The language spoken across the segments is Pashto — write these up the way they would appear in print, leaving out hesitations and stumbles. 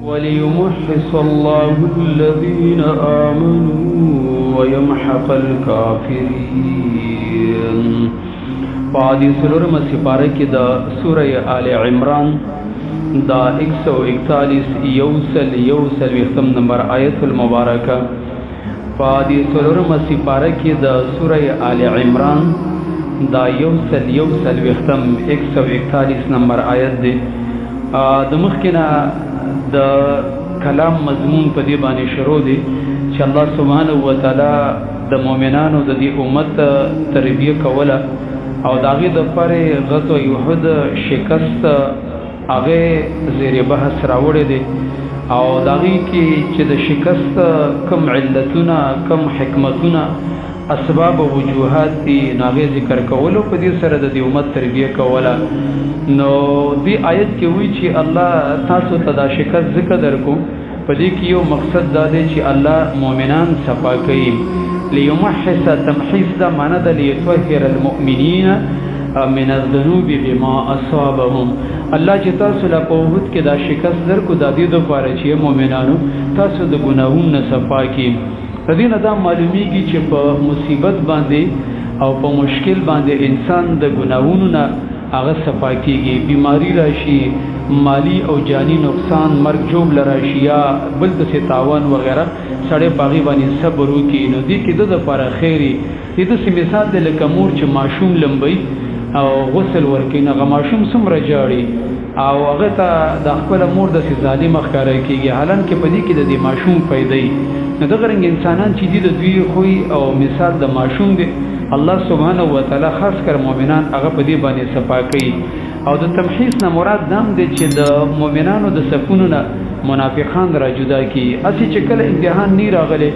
وليمحص الله الذين آمنوا ويمحق الكافرين. پادی سلورم سپارہ کی دا سورہ آل عمران دا 141 یوسل وختم نمبر آیت المبارکہ. پادی سلورم سپارہ کی دا سورہ آل عمران دا یوسل وختم 141 نمبر آیت دے. دمخکنا دا کلام مضمون پا دی بانی شروع دی چا اللہ سبحانه و تعالی دا مومنانو دا دی امت تربیه کولا او داغی دا پر غزو یحود شکست آغی زیر بحث راوڑی دی او داغی کی چه دا شکست کم علتونا کم حکمتونا اسباب و وجوهات دی ناغی ذکر کولو پا دی سر دا دی امت تربیه کولا. نو دی آیت کی ہوئی چی اللہ تاسو تدا شکست ذکر در کو پا دی کی یو مقصد دادے چی اللہ مومنان صفا کئی لیمحص تمحیص دا مانا دا لیتوحر المؤمنین من الذنوب بما اصابهم. اللہ چی تاسو لپوہد کے دا شکست در کو دا دی دو پارا چی مومنانو تاسو دا گناہون صفا کی. دین دا معلومی کی چی پا مصیبت باندے او پا مشکل باندے انسان دا گناہون نا آغا صفا کیگی. بیماری راشی، مالی او جانی نقصان، مرگ جوب لراشی یا بلد سے تاوان وغیرہ سڑے باغی بانی صبرو کی. نو دی کی دا پارا خیری دی دا سی مثال دے لکا مور چی معشوم لمبئی او غسل ورکی نغا معشوم سم رجاڑی او اغا تا دا اخبر مور دا سی ظالم اخکارا کیگی حالان که پا دی کی دا دی معشوم پیدئی. نو دا غرنگ انسانان چی دی دا دوی خوی او مثال دا معشوم دی اللہ سبحانه و تعالی خاص کر مومنان اغا پا دی بانی صفا کئی. او دا تمحیص نا مراد دام دی چی دا مومنانو دا سفونو نا منافقان را جدا کی. اسی چکل امتحان نی را غلے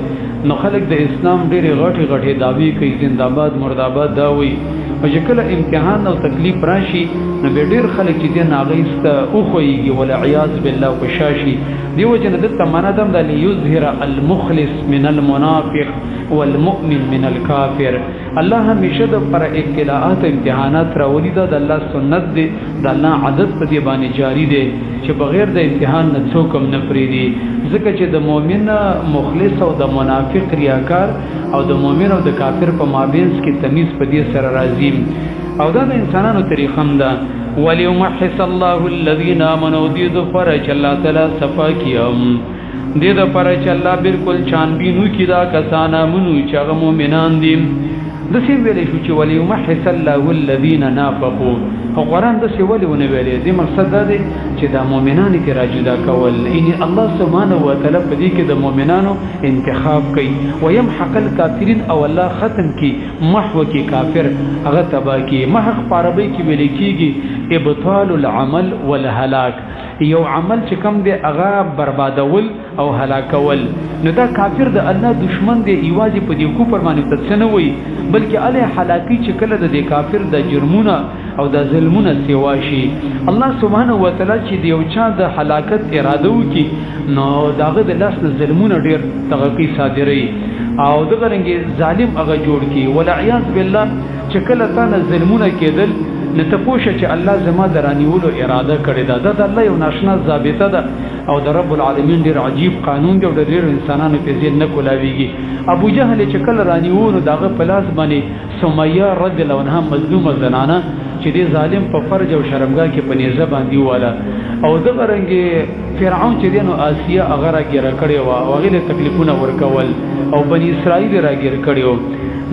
نو خلق دا اسلام دیر غٹی دعوی کئی زندآباد مردآباد داوی او چکل امتحان او تکلیف راشی نو بے دیر خلق چی دین آغیست اخوئیگی والعیاذ باللہ کشاشی. دیو جن دتا مانا دم دا لیظہر المخلص من المنافق والمؤمن من الكافر. اللہ ہمیشہ دا پر ابتلاءات امتحانات راولی دا اللہ سنت دے دا اللہ عدد پا دیبانی جاری دے چه بغیر دا امتحان نتسوکم نپری دی. ذکر چه دا مومن مخلص او دا منافق ریاکار او دا مومن او دا کافر پا مابینس کی تمیز پا دی سر رازیم او دا انسانانو طریقم دا. وَلِيُمَحِّصَ اللَّهُ الَّذِينَ آمَنُوا دید فرچ اللہ تعالی صفا کیم دید فرچ اللہ بالکل چانبینو کی دا کسانا منو چاگ مومنان دیم. دسی ویلی شو چی وَلِيُمَحِّصَ اللَّهُ الَّذِينَ نَافَقُوا او قرآن دسی ولی ونه ویلی دی مقصد دا دی چی دا مومنانی کی راجدا کول. اینی اللہ سبحانه و تعالی پا دی که دا مومنانو انتخاب کئی ویمحق الکافرین او اللہ ختم کی محو کی کافر اغا تبا کی. محق پاربی کی ویلی کی گی ابطال العمل والحلاک. یو عمل چکم دے اغا بربادول او حلاکول. نو دا کافر دا اللہ دشمن دے ایوازی پا دیو کو پرمانی تدسنوی بلکہ علی حلاکی چکل دا دی کافر دا جرمونا او دا ظلمونا سواشی. اللہ سبحانه و تعالی چی دیو چا دا حلاکت ارادو کی نو داغد لاس دا ظلمونا دیر تغقی صادری او دا رنگی ظالم اغا جوڑ کی. والعیاذ باللہ چکل تانا ظلمونا کی دل نتپوشا چه اللہ زما درانیولو اراده کرده دا دا اللہ یو ناشنا ضابطه دا او دا رب العالمین دیر عجیب قانون دی او دا دیر انسانانو پیزید نکولاویگی. ابو جهل چکل رانیولو داغ پلاس بانی سمیہ رد لونها مظلوم زنانا چه دی ظالم پا فرج او شرمگاه که پنیزه باندیو والا او دا غرنگی فرعون چه دینو آسیه اغا را گیر کرده و اغیل تکلیفون ورکول او بنی اسرائیل را گیر کرده.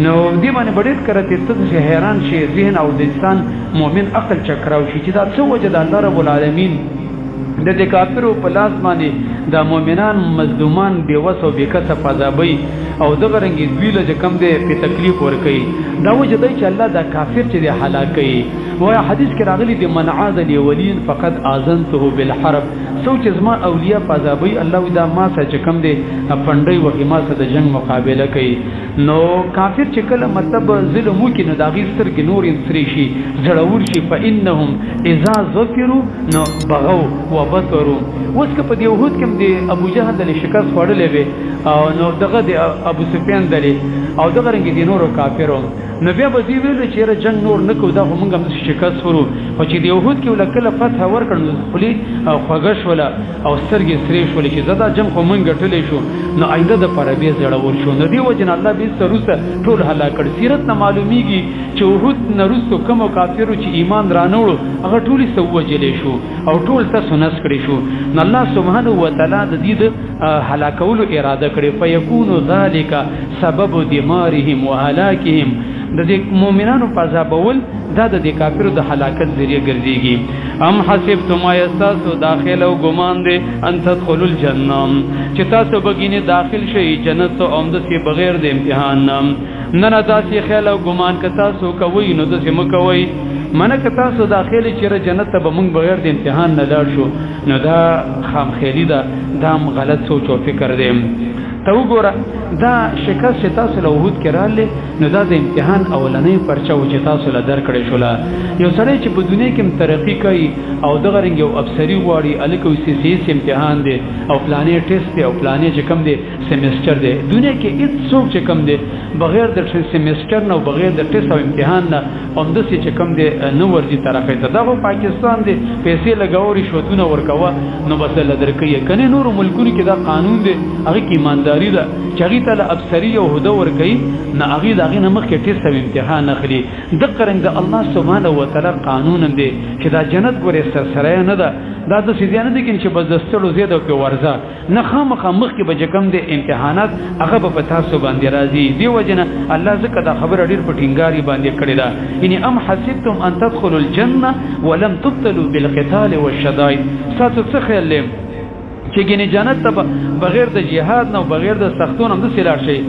نو دی باندې بډیر کرته ته حیران شي ذهن او د انسان مؤمن عقل چکراو شي چې دا څه وجه د الله رب العالمین د دې کافرو په لاس باندې د مؤمنان مظلومان بیوس او بیکسه فضابي او دغه رنګ دوی له کم دې په تکلیف ور کوي. دا وجه دی چې الله دا کافر چې دی هلاک کوي. وای حدیث کې راغلی دی من عاد الاولین فقد اذنته بالحرب. سوچ زما اولیاء فضابي الله دا ما سره کم دې پندای و ما سره د جنگ مقابله کوي. نو کافر چې کله مطلب ظلم وکړي نو دا غیستر کې نور انسری شي زړور شي فانهم اذا ذکروا نو بغوا وبطروا. اوس که په دې وحود کې د ابو جهل د شکست وړلې وي او نو دغه د ابو سفیان دلی او دغه رنګ دي نورو کافرو نو بیا به دی ویل چې جنگ نور نه کو دا موږ هم شکست ورو خو چې د یهود کې ولکله فتح ورکړو خلی او خوګش ولا او سترګې سری شول چې زدا جنگ خو موږ ټلې شو نو آینده د پر بیا زړور شو نو دی وجن الله به سروسه ټول هلاکړ سیرت نه معلومیږي چې وحود نرستو کوم کافرو چې ایمان رانوړو هغه ټول سوجلې شو او ټول تاسو نس کړی شو نو الله سبحانه و تعالی د دې هلاکولو اراده کړې فیکون ذالک سبب دمارهم وهلاکهم د دې مؤمنانو په عذابول دا د کافرو د هلاکت ذریعہ ګرځيږي ام حسبتم ایستاسو داخل او ګمان دي ان تدخلوا الجنه چې تاسو بګینه داخل شئ جنت او امد سي بغیر د امتحان نه نه تاسو خیال او ګمان کتا سو کوي نو د سم کوي منه کتا سو داخل چې جنت ته بمون بغیر د امتحان نه لاړ شو نو دا خام خیری دا دام غلط سوچ او فکر دی ته وګوره دا شکست چې تاسو له وحود کې رااله نو دا د امتحان اولنې پرچا و چې تاسو له درکړې شو یو سړی چې په دنیا کې ترقی کوي او دغه رنګ یو افسری غواړي الکو سي امتحان دی او پلانې ټیسټ دی او پلانې چې کم دی سیمستر دی دنیا کې هیڅ څوک چې کم دی بغیر د سیمستر نه بغیر د ټیسټ او امتحان نه هم د چې کم دی نو ورځي طرفه ته دا پاکستان دی پیسې لګاوري شوتونه ورکوا نو بس له درکې کنه نور ملکونو کې دا قانون دی هغه کې ایمانداری ده چې هغه ته افسری او هدا ورکې نه هغه دغه نه مخکې ټیسټ او امتحان اخلي د قرنګ الله سبحانه و تعالی قانون دی چې دا جنت ګورې سره نه ده دا د سیدانه دي چې بس دستړو زیاده کې ورزه نه خامخا مخ کې بجکم دي امتحانات هغه په تاسو باندې راځي دی وجنه الله زکه دا خبر ډیر په ټینګاری باندې کړی دا یعنی ام حسبتم ان تدخلوا الجنه ولم تبتلوا بالقتال والشدائد تاسو څه خیال چې ګینه جنت ته بغیر د جهاد نه بغیر د سختون هم د سلار شي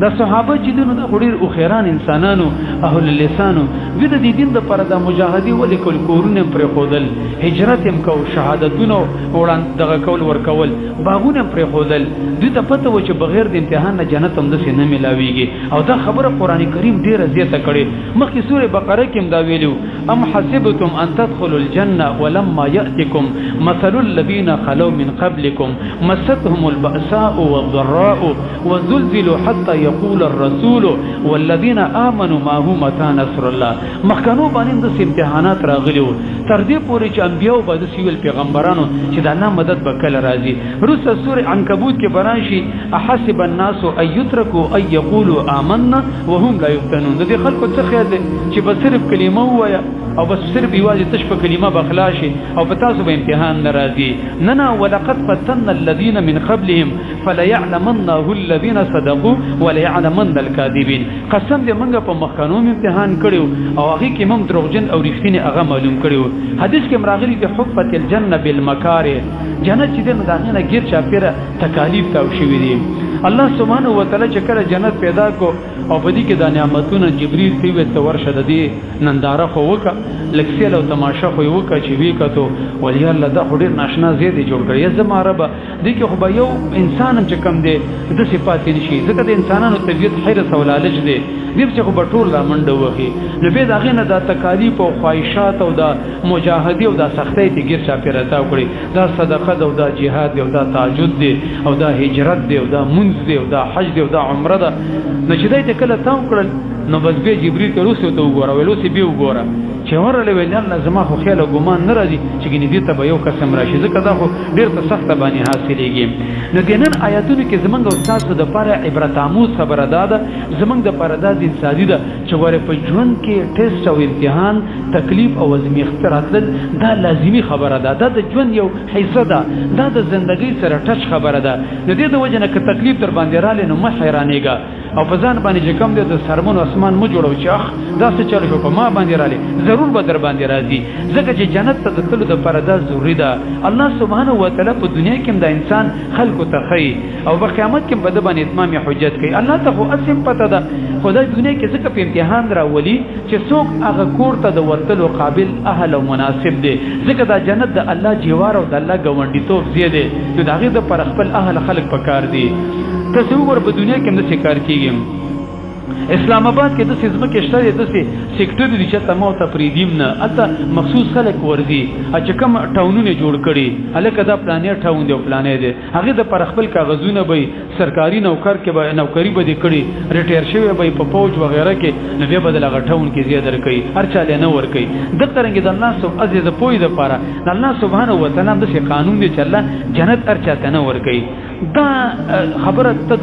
د صحابه چې دنو د خوري او خیران انسانانو اهل اللسانو د دې دین د پر د مجاهدی ولیکل کورونه پر خودل هجرت هم کو شهادتونو وړاند دغه کول ورکول باغونه پر خودل د ته پته و چې بغیر د امتحان نه جنت هم د سینې ملاويږي او دا خبره قران کریم ډیره زیاته کړي مخکې سوره بقره کې هم دا ویلو ام حسبتم ان تدخلوا الجنه ولما ياتكم مثل الذين خلو من قبلكم مستهم البأساء والضراء وزلزلوا حتى يقول الرسول والذين آمنوا معه متى نصر الله مخکنو باندې د امتحانات راغلیو تر دې پورې چې انبيو بعد سیول پیغمبرانو چې د الله مدد وکړه راځي روسه سوره عنکبوت کې براشي احسب الناس ان يتركوا ان يقولوا آمنا وهم لا يفتنون د خلکو څه خیال دي چې بس صرف کلمه وایا او بس صرف یوازې تشف کلمه بخلاشي او په تاسو به امتحان ناراضي نه ولقد فتنا الذين من قبلهم فلا يعلمنه الذين صدقوا ولا يعلمن الكاذبين قسم دې موږ په مخکنو امتحان کړو او هغه کې موږ دروغجن او رښتینی هغه معلوم کړو حدیث کې مراغلي د حفت الجنه بالمکاره جنت چې دغه نه غیر چاپیره تکالیف تاو شوی دي الله سبحانه و تعالی چې کله جنت پیدا کو او په دې کې د نعمتونو جبريل تی وې تورشه د دې ننداره خو وکړه لکسیل او تماشا خو وکړه چې وی کتو ولیا الله دا خوري ناشنا زیاده جوړ کړی زما رب دې کې خو به یو انسان چې کم دی د صفات نشي ځکه د انسانانو طبيعت حیرت او لالچ دی دې چې خو بټول را منډه وهي نو به داغه نه د تکالیف او خواهشات او د مجاهدی او د سختۍ ته ګیر چا پیرتا وکړي دا صدقه او د جهاد او د تهجد دی او د هجرت دی او د منځ دی او د حج دی او د عمره ده نو چې دې کله تاو کړل نو بس به جبريل ته روسو ته وګوره ولوسی به وګوره چې ورله ویل الله زما خو خیال او ګمان نه راځي چې ګنې دې ته به یو قسم راشي ځکه دا خو ډیر ته سخت باندې حاصلېږي نو ګنن آیاتونو کې زمونږ استاد د لپاره عبرت آموز خبره ده زمونږ د لپاره د انساني ده چې ور په ژوند کې ټیسټ او امتحان تکلیف او ازمیښت راتل دا لازمی خبره ده دا د ژوند یو حصہ ده دا د ژوندۍ سره ټچ خبره ده د دې د وجه نه ک تکلیف در باندې رااله نو مخ حیرانېګا او په ځان باندې چې کم دي د سرمن اسمان مو جوړو چې اخ دا څه چل شو په ما باندې رااله ضرور به در باندې راځي ځکه چې جنت ته د تلو د پردا ضروري ده الله سبحانه و تعالی په دنیا کې د انسان خلق ته خي او په قیامت کې په د باندې اتمام حجت کوي الله ته خو اسم پته ده خدای دنیا کې ځکه په امتحان راولي چې څوک هغه کور ته د ورتلو قابل اهل او مناسب دي ځکه دا جنت د الله جوار او د الله ګوندی توپ زیاده چې داغه د پر خپل اهل خلق پکار دي تصور په دنیا کې هم د کار کیږي اسلام آباد کې د سیزمه کې شته د سېکټر دي چې تمو تفریدیم نه البته مخصوص خلک ورزي چې کوم ټاونونه جوړ کړي الکه دا پلانې ټاون دی پلانې دی هغه د پر خپل کاغذونه به سرکاري نوکر کې به نوکری به کړي ریټایر شوی به په فوج وغیرہ کې نو بیا بدل غټون کې زیاده کوي هر چاله نه ور کوي د ترنګ د الله سب عزیز پوی د پاره الله سبحانه و تعالی د څه قانون دی چې الله جنت هر چاته نه ور کوي دا خبره ته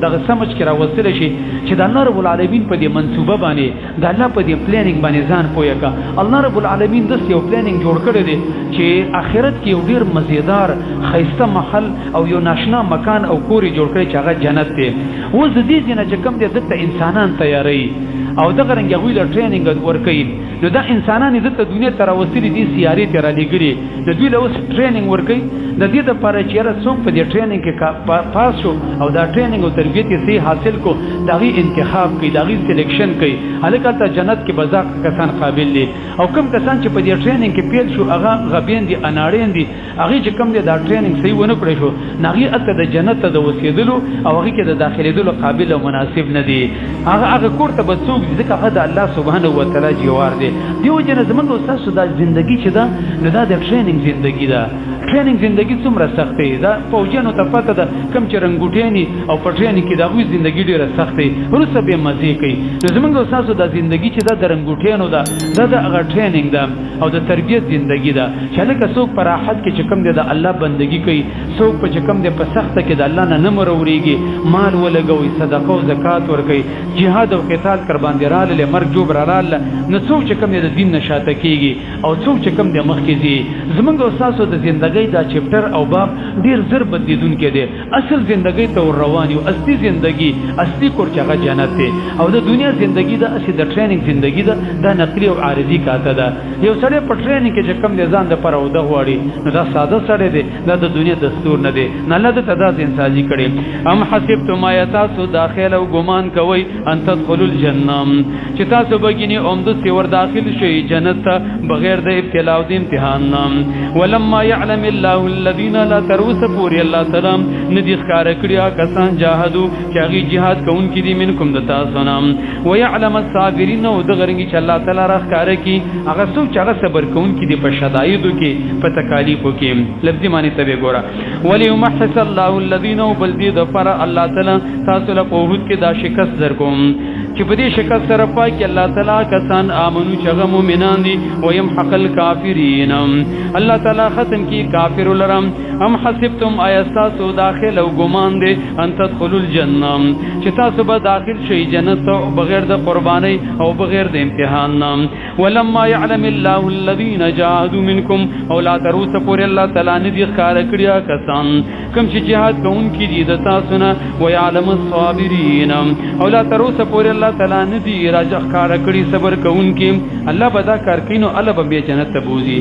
دغه سمج کې راوستل شي چې د الله رب العالمین په دې منصوبه باندې د الله په دې پلانینګ باندې ځان پوهه کا الله رب العالمین د یو پلانینګ جوړ کړی دی چې آخرت کې یو ډیر مزیدار خیسته محل او یو ناشنا مکان او کوري جوړ کړی چې هغه جنت دی و زدي جن چې کوم دې د انسانان تیاری او دغه رنګ غوی له ټریننګ ورکړي نو دا انسانان د دنیا تر وسیلې دي سیاري تر لګري د دوی له اوس ټریننګ ورکړي د دې لپاره چې را څوک په دې ټریننګ کې پاس شو او دا ټریننګ او تربیت یې صحیح حاصل کو دغه انتخاب کوي دغه سلیکشن کوي هلکه ته جنت کې بزاق کسان قابل دي او کم کسان چې په دې ټریننګ کې پیل شو هغه غبین دي اناړین دي هغه چې کم دي دا ټریننګ صحیح ونه کړی شو نغي اته د جنت ته د وسیدلو او هغه کې د داخليدلو قابل او مناسب نه دي هغه کور ته بڅوک ځکه هغه د الله سبحانه و تعالی جوار دي دیو جن زمونږ استاد د ژوندۍ چې دا د ټریننګ ژوندۍ ده ټریننګ ژوندۍ څومره سخت دی دا فوجانو ته پته ده کم چې رنګوټینی او پټرینی کې دا غوي ژوندۍ ډیره سخت دی ورسره به مزه کوي نو زمونږ استاد د ژوندۍ چې د رنګوټینو ده دا هغه ټریننګ ده او د تربیت ژوندۍ ده چې لکه څوک پر راحت کې چې کم دی د الله بندگی کوي څوک په چې کم دی په سخت کې د الله نه مروريږي مال ولګوي صدقه او زکات ورکوي jihad او قتال کر باندې رااله مرګ جوړ رااله نو څوک چې کم دی د دین نشاته کیږي او څوک چې کم دی مخ کې دي زمونږ استاد د ژوندۍ دا چپټر او باب ډیر زر بدیدون کې دي اصل ژوندۍ ته روان یو اصلي ژوندۍ اصلي کور چې هغه جنت دی او د دنیا ژوندۍ دا اصلي د ټریننګ ژوندۍ دا نقلي او عارضي کاته ده یو سړی په ټریننګ کې چې کم دی ځان د پر او د غواړي نو دا ساده سړی دی دا د دنیا دستور نه دی نه الله د تداز انساني کړي ام حسبتم آیاتو داخل او ګمان کوي ان تدخلوا الجنه چې تاسو بګینی اومد سی ور داخل شي جنت بغیر د ابتلا او د امتحان ولما يعلم الله الذين لا تروس پوری الله تعالی ندی ښکار کړیا کسان جاهدو چې هغه jihad کوونکې دي منکم د تاسو نام ويعلم الصابرين او د غرنګي چې الله تعالی را ښکار کی هغه څوک چې هغه صبر کوونکې دي په شدایدو کې په تکالیفو کې لفظي معنی ته وګوره وليمحص الله الذين بلدي ظفر الله تعالی تاسو له قوت کې دا شکست درکوم چې په دې شکست سره پای کې الله تعالی کسان امنو چې هغه مؤمنان دي ويمحق الكافرين الله تعالی ختم کی کافر لرم ام حسبتم ایستاسو داخل او ګمان دي ان تدخلوا الجنه چې تاسو به داخل شئ جنت بغیر د قرباني او بغیر د امتحان ولما يعلم الله الذين جاهدوا منكم او لا تروس پور الله تعالی ندي ښکار کړیا کسان کوم چې jihad کوونکې دي د تاسو نه ويعلم الصابرين او لا تروس پور الله تعالی ندي راځ ښکار کړی صبر کوونکې الله بدا کار کینو الله به جنت ته بوزي